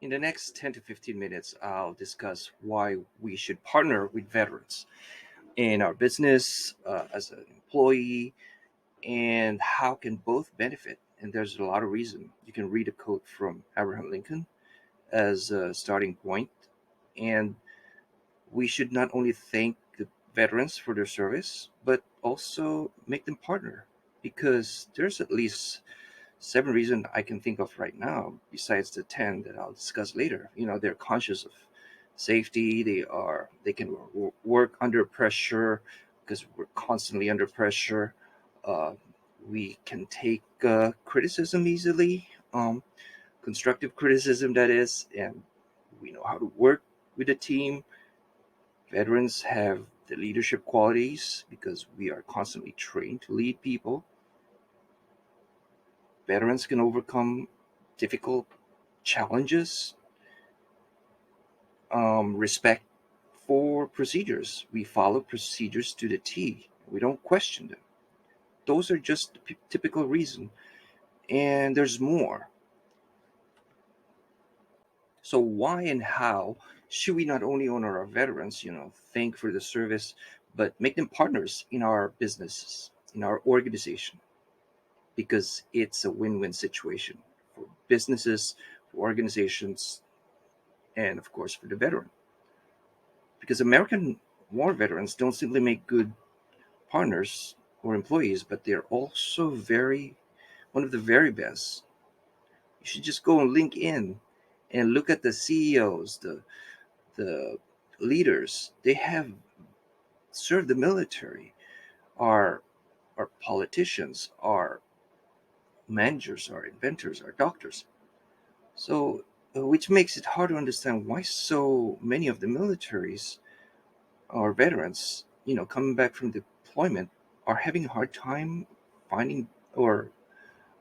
In the next 10 to 15 minutes, I'll discuss why we should partner with veterans in our business, as an employee, and how can both benefit. And there's a lot of reason. You can read a quote from Abraham Lincoln as a starting point, and we should not only thank the veterans for their service, but also make them partner because there's at least seven reasons I can think of right now, besides the 10 that I'll discuss later. They're conscious of safety. They can work under pressure because we're constantly under pressure. Uh, we can take criticism easily, constructive criticism, that is, and we know how to work with a team. Veterans have the leadership qualities because we are constantly trained to lead people. Veterans can overcome difficult challenges. Respect for procedures. We follow procedures to the T. We don't question them. Those are just the typical reason. And there's more. So why and how should we not only honor our veterans, thank for the service, but make them partners in our businesses, in our organization? Because it's a win-win situation for businesses, for organizations, and of course for the veteran. Because American war veterans don't simply make good partners or employees, but they're also one of the very best. You should just go on LinkedIn and look at the CEOs, the leaders. They have served the military, are politicians, are managers, are inventors, are doctors. So, which makes it hard to understand why so many of the militaries or veterans, coming back from deployment, are having a hard time finding or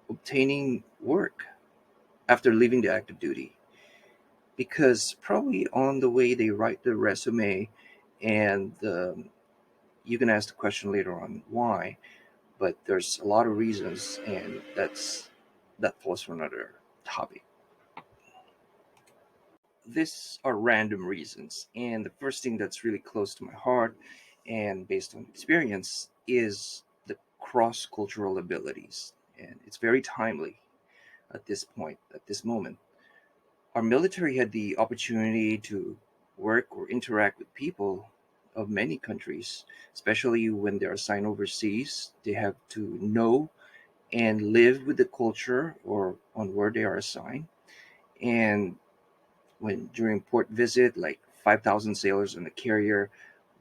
obtaining work after leaving the active duty. Because probably on the way they write the resume, and you can ask the question later on why, but there's a lot of reasons, and that falls for another topic. These are random reasons, and the first thing that's really close to my heart and based on experience is the cross-cultural abilities, and it's very timely at this point, at this moment. Our military had the opportunity to work or interact with people of many countries, especially when they're assigned overseas. They have to know and live with the culture or on where they are assigned. And when during port visit, like 5,000 sailors on a carrier,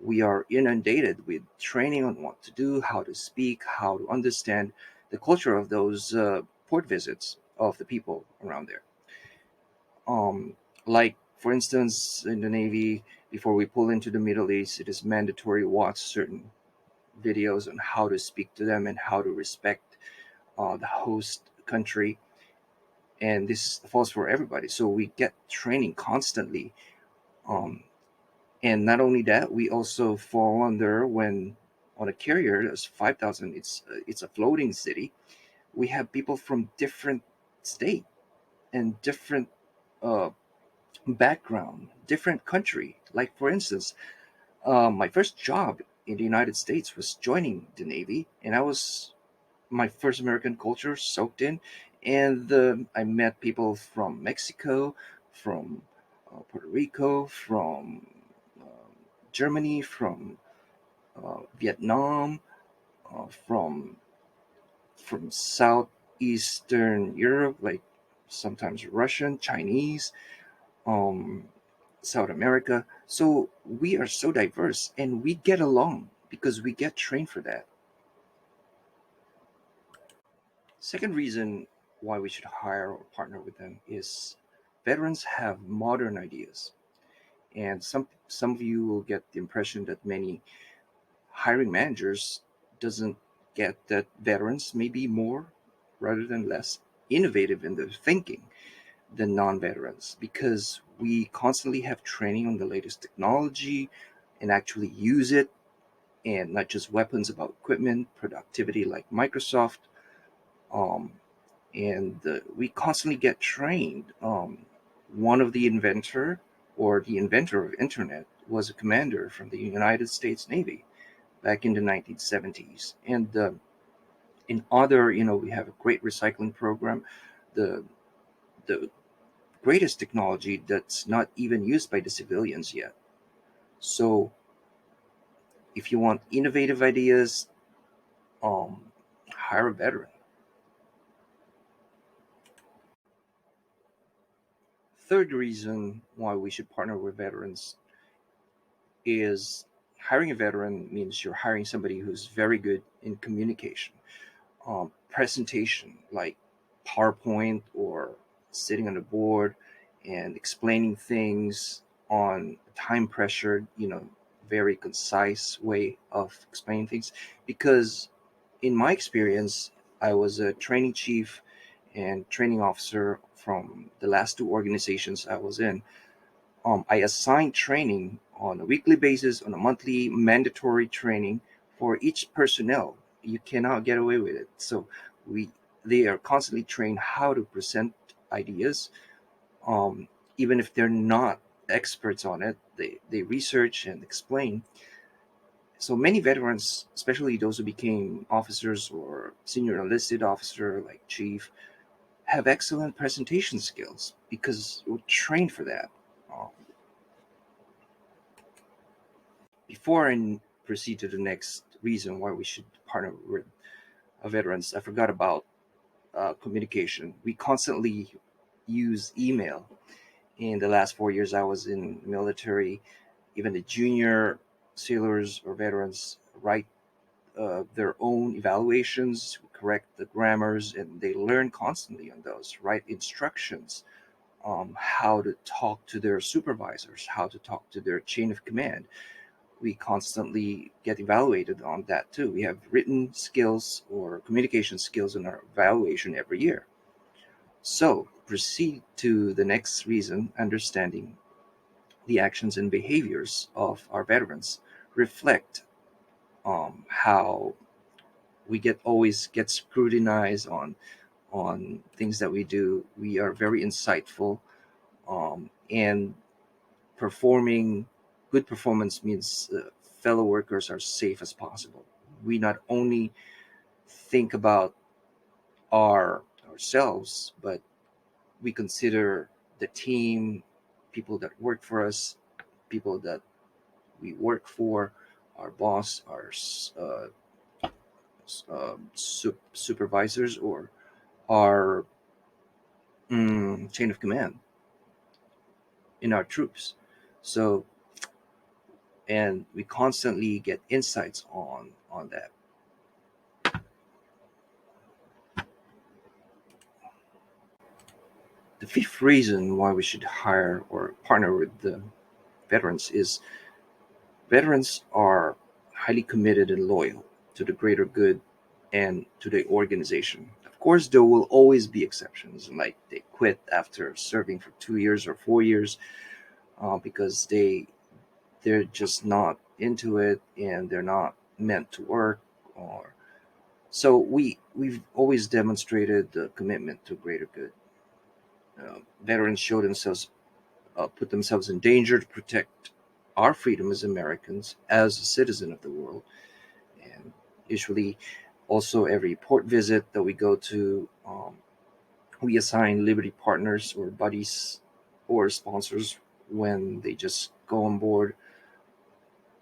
we are inundated with training on what to do, how to speak, how to understand the culture of those port visits of the people around there. Like, for instance, in the Navy, before we pull into the Middle East, it is mandatory to watch certain videos on how to speak to them and how to respect the host country. And this falls for everybody. So we get training constantly. Um, and not only that, we also fall under when on a carrier, there's 5,000, it's a floating city. We have people from different state and different uh, background, different country. Like, for instance, my first job in the United States was joining the Navy, and I was my first American culture soaked in, and I met people from Mexico, from Puerto Rico, from Germany, from Vietnam, from southeastern Europe, like sometimes Russian, Chinese, um, South America. So we are so diverse, and we get along because we get trained for that. Second reason why we should hire or partner with them is veterans have modern ideas. And some of you will get the impression that many hiring managers doesn't get that veterans may be more rather than less innovative in their thinking than non-veterans because we constantly have training on the latest technology and actually use it, and not just weapons about equipment productivity like Microsoft. um, and we constantly get trained. One of the inventor of internet was a commander from the United States Navy back in the 1970s. And in other, we have a great recycling program. The the greatest technology that's not even used by the civilians yet. So if you want innovative ideas, hire a veteran. Third reason why we should partner with veterans is hiring a veteran means you're hiring somebody who's very good in communication, presentation, like PowerPoint or sitting on a board and explaining things on time pressured, very concise way of explaining things. Because in my experience, I was a training chief and training officer from the last two organizations I was in. I assign training on a weekly basis, on a monthly mandatory training for each personnel. You cannot get away with it. So we they are constantly trained how to present ideas, um, even if they're not experts on it. They research and explain. So many veterans, especially those who became officers or senior enlisted officer like chief, have excellent presentation skills because we're trained for that. Um, Before I proceed to the next reason why we should partner with veterans, I forgot about communication. We constantly use email. In the last 4 years, I was in the military. Even the junior sailors or veterans write their own evaluations, correct the grammars, and they learn constantly on those. Write instructions, how to talk to their supervisors, how to talk to their chain of command. We constantly get evaluated on that too. We have written skills or communication skills in our evaluation every year. So proceed to the next reason, understanding the actions and behaviors of our veterans reflect how we get always get scrutinized on things that we do. We are very insightful, and performing good performance means fellow workers are safe as possible. We not only think about ourselves, but we consider the team, people that work for us, people that we work for, our boss, our supervisors, or our chain of command in our troops. So, and we constantly get insights on that. The fifth reason why we should hire or partner with the veterans is veterans are highly committed and loyal to the greater good and to the organization. Of course, there will always be exceptions, like they quit after serving for 2 years or 4 years because they're just not into it and they're not meant to work. Or so we've always demonstrated the commitment to greater good. Veterans show themselves put themselves in danger to protect our freedom as Americans, as a citizen of the world. And usually, also every port visit that we go to, we assign Liberty partners or buddies or sponsors when they just go on board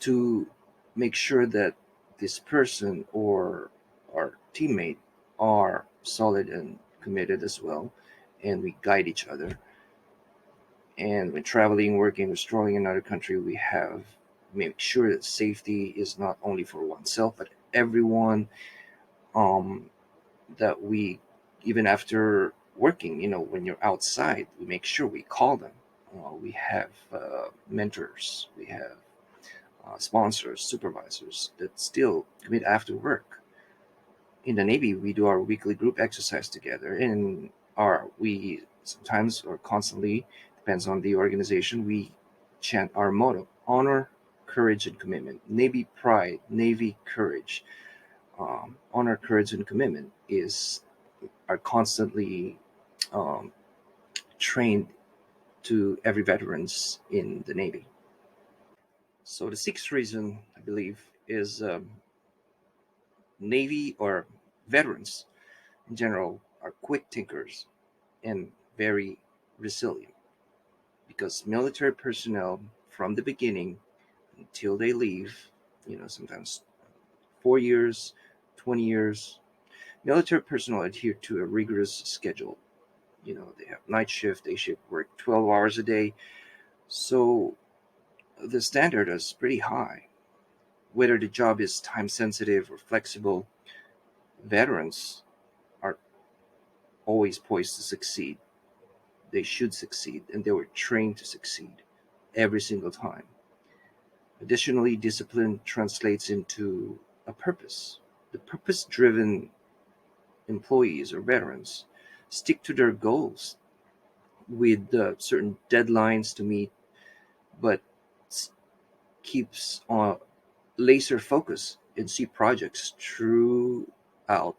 to make sure that this person or our teammate are solid and committed as well, and we guide each other. And when traveling, working, or strolling in another country, we have make sure that safety is not only for oneself but everyone. Um, that we even after working, when you're outside, we make sure we call them. We have mentors, we have sponsors, supervisors that still commit after work. In the Navy, we do our weekly group exercise together, and we sometimes or constantly, depends on the organization, we chant our motto: honor, courage, and commitment. Navy pride, Navy courage. Honor, courage, and commitment is are constantly um, trained to every veterans in the Navy. So the sixth reason, I believe, is Navy or veterans in general are quick thinkers and very resilient because military personnel from the beginning until they leave, sometimes 4 years, 20 years, military personnel adhere to a rigorous schedule. They have night shift, day shift, work 12 hours a day. So the standard is pretty high. Whether the job is time sensitive or flexible, veterans are always poised to succeed. They should succeed, and they were trained to succeed every single time. Additionally, discipline translates into a purpose. The purpose driven employees or veterans stick to their goals with certain deadlines to meet, but s- keeps on laser focus and see projects throughout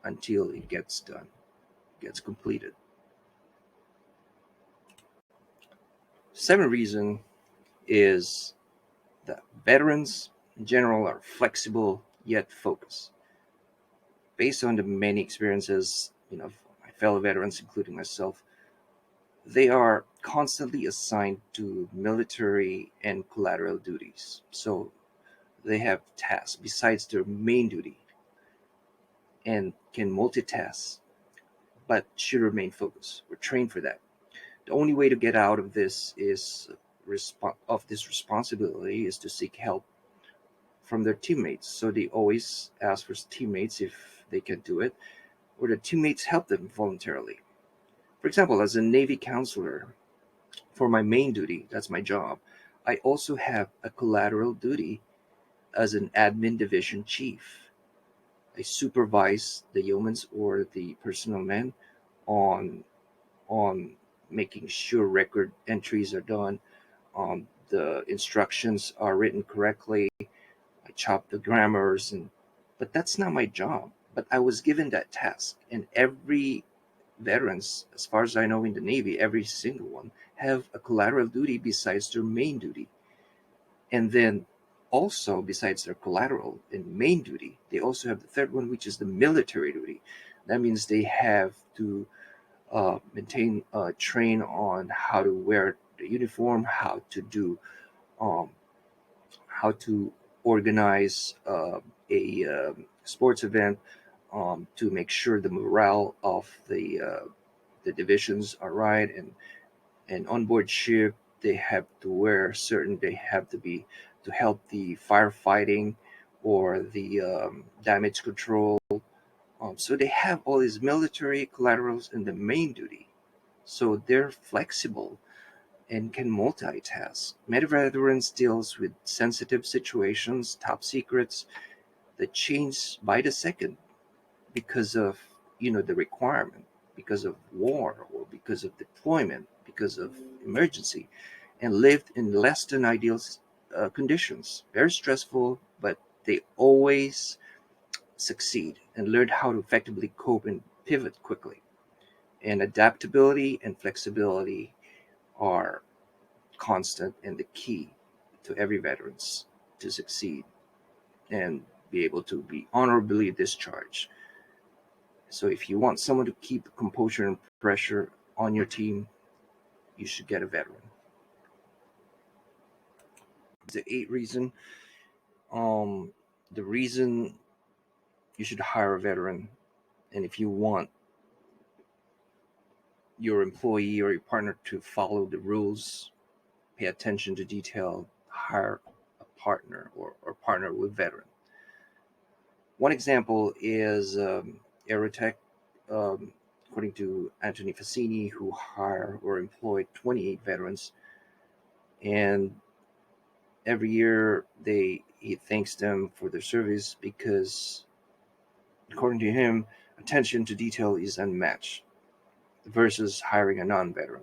until it gets done, gets completed. Seventh reason is that veterans in general are flexible yet focused. Based on the many experiences, of my fellow veterans, including myself, they are constantly assigned to military and collateral duties. So they have tasks besides their main duty and can multitask, but should remain focused. We're trained for that. The only way to get out of this responsibility is to seek help from their teammates. So they always ask for teammates if they can do it, or the teammates help them voluntarily. For example, as a Navy counselor, for my main duty, that's my job, I also have a collateral duty as an admin division chief. I supervise the yeomans or the personnel men on on making sure record entries are done, the instructions are written correctly. I chop the grammars, but that's not my job. But I was given that task, and every veterans, as far as I know, in the Navy, every single one have a collateral duty besides their main duty. And then also, besides their collateral and main duty, they also have the third one, which is the military duty. That means they have to maintain, train on how to wear the uniform, um, how to organize a sports event, to make sure the morale of the divisions are right, and on board ship they have to wear certain. They have to be to help the firefighting or the damage control. So they have all these military collaterals in the main duty. So they're flexible and can multitask. Many veterans deals with sensitive situations, top secrets that change by the second because of the requirement, because of war or because of deployment, because of emergency, and lived in less than ideal conditions. Very stressful, but they always succeed and learn how to effectively cope and pivot quickly. And adaptability and flexibility are constant and the key to every veterans to succeed and be able to be honorably discharged. So if you want someone to keep composure and pressure on your team, you should get a veteran. The eighth reason, um, the reason you should hire a veteran, and if you want your employee or your partner to follow the rules, pay attention to detail, hire a partner or partner with veteran. One example is Aerotech, according to Anthony Fassini, who hired or employed 28 veterans, and every year he thanks them for their service because, according to him, attention to detail is unmatched versus hiring a non-veteran.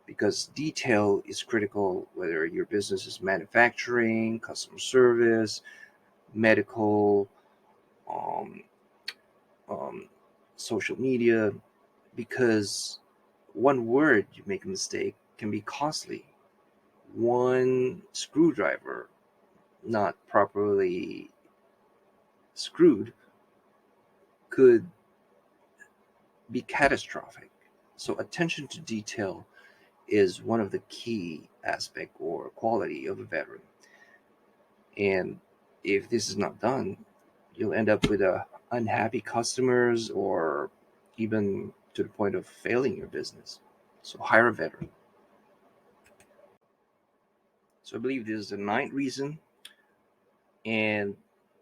Because detail is critical, whether your business is manufacturing, customer service, medical, um, um, social media, because one word you make a mistake can be costly. One screwdriver not properly screwed could be catastrophic. So attention to detail is one of the key aspect or quality of a veteran. And if this is not done, you'll end up with unhappy customers or even to the point of failing your business. So hire a veteran. So I believe this is the ninth reason, and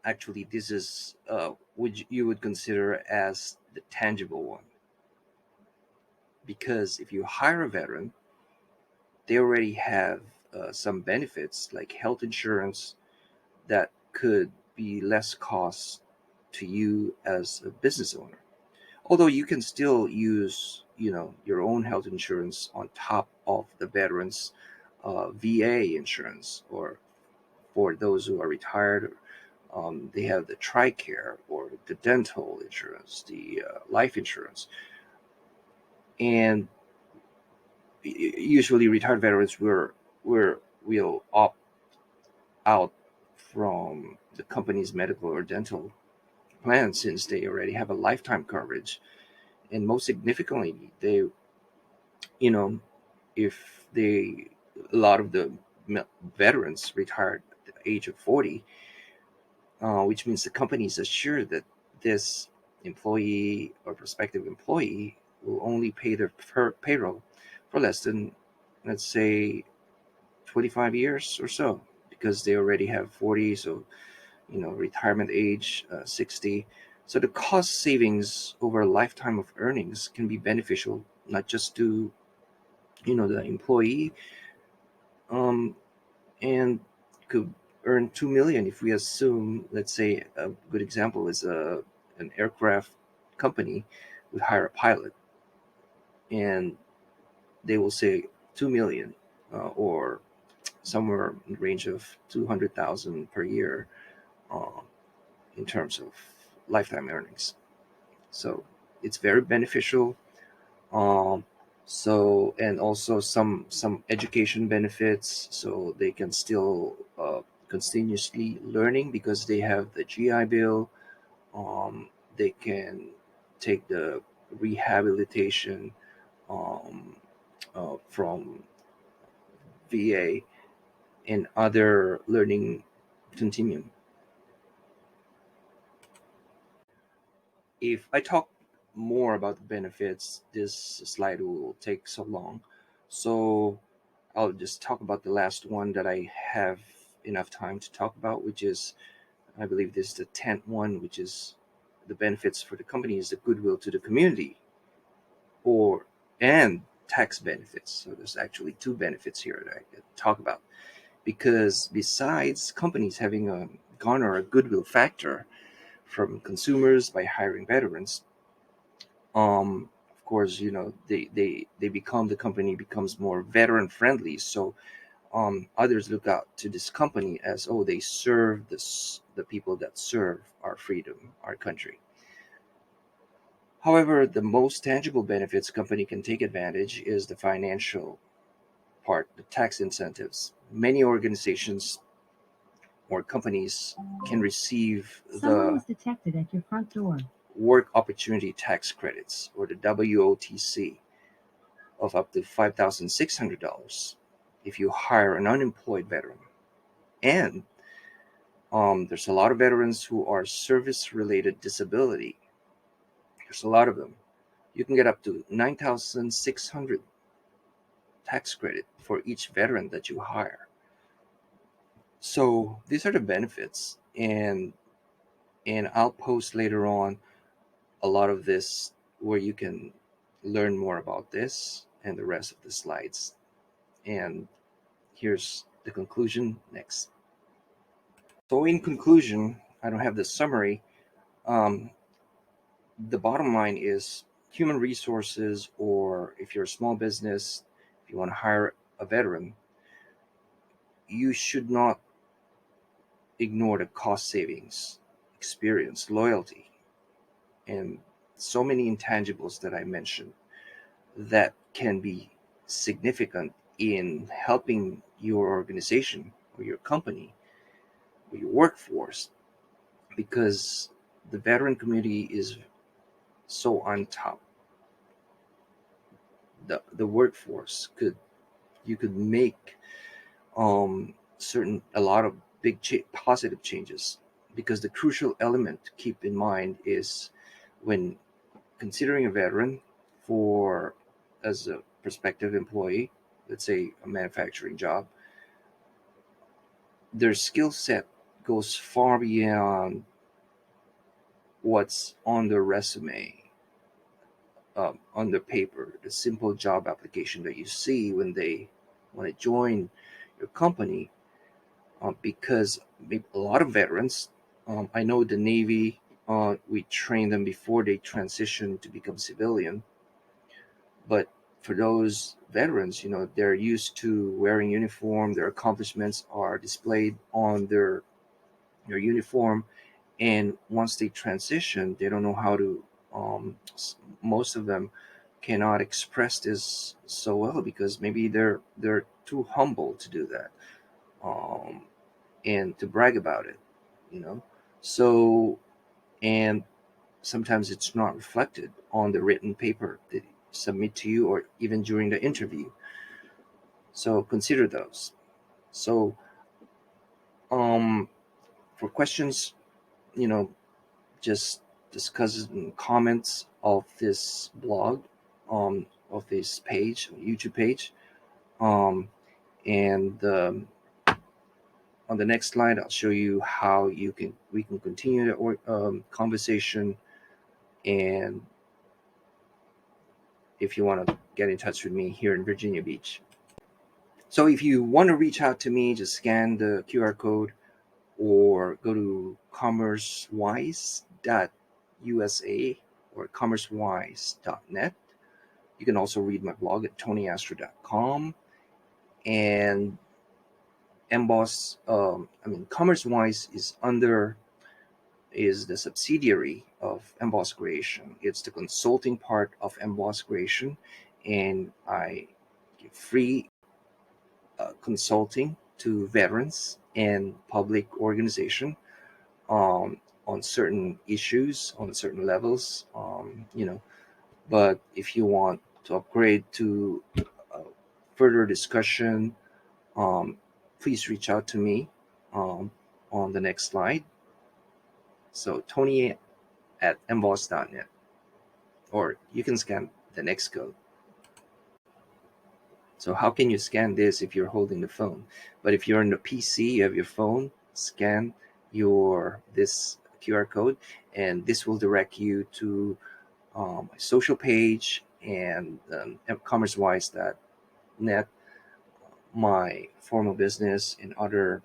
actually this is which you would consider as the tangible one, because if you hire a veteran, they already have some benefits like health insurance that could be less cost to you as a business owner. Although you can still use, your own health insurance on top of the veterans VA insurance, or for those who are retired, they have the TRICARE or the dental insurance, the life insurance, and usually retired veterans will opt out from the company's medical or dental plan since they already have a lifetime coverage. And most significantly, they, you know, if they, a lot of the veterans retired at the age of 40, which means the company is assured that this employee or prospective employee will only pay their payroll for less than, let's say, 25 years or so, because they already have 40. So, retirement age 60. So the cost savings over a lifetime of earnings can be beneficial, not just to, the employee, um, and could earn 2 million if we assume, let's say, a good example is an aircraft company would hire a pilot, and they will say 2 million, or somewhere in the range of 200,000 per year, uh, in terms of lifetime earnings. So it's very beneficial. Um, and also some education benefits, so they can still continuously learning because they have the GI Bill. They can take the rehabilitation um, from VA and other learning continuum. If I talk more about the benefits, this slide will take so long. So I'll just talk about the last one that I have enough time to talk about, which is, I believe this is the 10th one, which is the benefits for the company is the goodwill to the community, or and tax benefits. So there's actually two benefits here that I could talk about, because besides companies having a garner a goodwill factor from consumers by hiring veterans, of course, they become, the company becomes more veteran friendly. So others look out to this company as, oh, they serve the people that serve our freedom, our country. However, the most tangible benefits a company can take advantage is the financial part, the tax incentives. Many organizations or companies can receive Someone the was detected at your front door. work opportunity tax credits, or the WOTC, of up to $5,600 if you hire an unemployed veteran. And there's a lot of veterans who are service related disability. There's a lot of them. You can get up to 9,600 tax credit for each veteran that you hire. So these are the benefits, and I'll post later on a lot of this where you can learn more about this and the rest of the slides. And here's the conclusion next. So in conclusion, I don't have the summary. Um, the bottom line is, human resources, or if you're a small business, if you want to hire a veteran, you should not ignore the cost savings, experience, loyalty, and so many intangibles that I mentioned that can be significant in helping your organization or your company or your workforce, because the veteran community is so on top. The workforce could, you could make certain a lot of positive changes, because the crucial element to keep in mind is when considering a veteran for as a prospective employee, let's say a manufacturing job, their skill set goes far beyond what's on their resume, on the paper, the simple job application that you see when they want to join your company. Because a lot of veterans, I know the Navy, we train them before they transition to become civilian. But for those veterans, they're used to wearing uniform. Their accomplishments are displayed on their uniform, and once they transition, they don't know how to. Most of them cannot express this so well because maybe they're too humble to do that, um, and to brag about it. You know, so and sometimes it's not reflected on the written paper that they submit to you or even during the interview. So consider those. So um, for questions, you know, just discuss it in comments of this blog, of this page, YouTube page. Um, and on the next slide, I'll show you how we can continue the conversation. And if you want to get in touch with me here in Virginia Beach. So if you want to reach out to me, just scan the QR code or go to commercewise.usa or commercewise.net. You can also read my blog at tonyastro.com. And CommerceWise is the subsidiary of Emboss Creation. It's the consulting part of Emboss Creation, and I give free consulting to veterans and public organization, on certain issues, on certain levels. But if you want to upgrade to further discussion, um, please reach out to me on the next slide. So Tony at emboss.net, or you can scan the next code. So how can you scan this if you're holding the phone? But if you're on the PC, you have your phone, scan your this QR code, and this will direct you to my social page and commercewise.net, my formal business, and other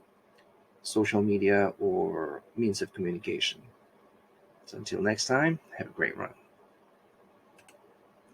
social media or means of communication. So until next time, have a great run.